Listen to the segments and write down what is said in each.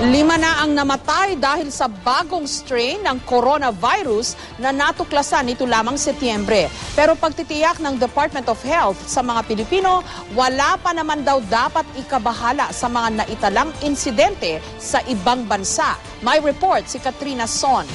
5 na ang namatay dahil sa bagong strain ng coronavirus na natuklasan nito lamang Setyembre. Pero pagtitiyak ng Department of Health sa mga Pilipino, wala pa naman daw dapat ikabahala sa mga naitalang insidente sa ibang bansa. May report si Katrina Son.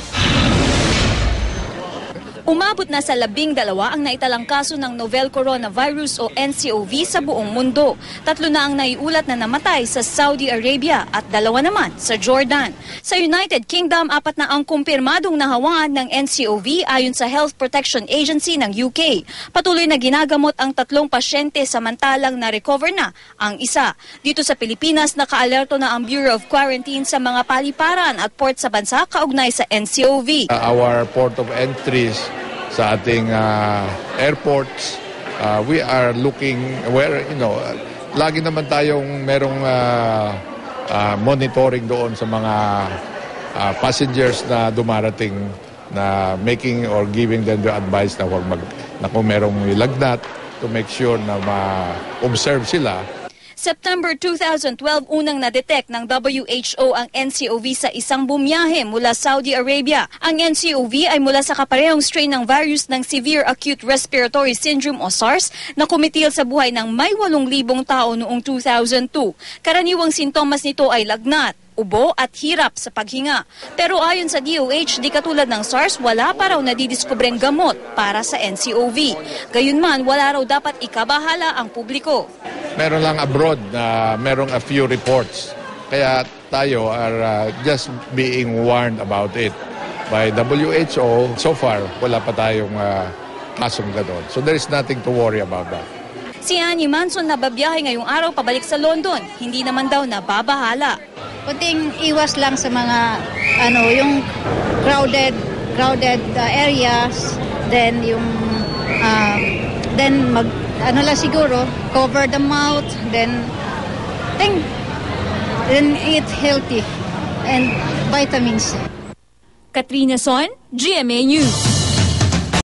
Umabot na sa 12 ang naitalang kaso ng novel coronavirus o NCOV sa buong mundo. 3 na ang naiulat na namatay sa Saudi Arabia at 2 naman sa Jordan. Sa United Kingdom, 4 na ang kumpirmadong nahawahan ng NCOV ayon sa Health Protection Agency ng UK. Patuloy na ginagamot ang 3 pasyente samantalang na-recover na ang isa. Dito sa Pilipinas, nakaalerto na ang Bureau of Quarantine sa mga paliparan at port sa bansa kaugnay sa NCOV. Our port of entries sa ating airports, we are looking where, lagi naman tayong merong monitoring doon sa mga passengers na dumarating, na making or giving them the advice na kung merong lagnat, to make sure na ma-observe sila. September 2012, unang na-detect ng WHO ang NCOV sa isang bumiyahe mula Saudi Arabia. Ang NCOV ay mula sa kaparehong strain ng virus ng Severe Acute Respiratory Syndrome o SARS na kumitil sa buhay ng may 8,000 tao noong 2002. Karaniwang sintomas nito ay lagnat, ubo at hirap sa paghinga. Pero ayon sa DOH, di katulad ng SARS, wala pa raw nadidiskubreng gamot para sa NCOV. Gayunman, wala raw dapat ikabahala ang publiko. Meron lang abroad na merong a few reports. Kaya tayo are just being warned about it by WHO. So far, wala pa tayong kasong gano'n. So there is nothing to worry about that. Si Annie Manson na babiyahe ngayong araw pabalik sa London, hindi naman daw nababahala. Kunting iwas lang sa mga yung crowded areas, then yung siguro cover the mouth, then eat healthy and vitamins. Katrina Son, GMA News.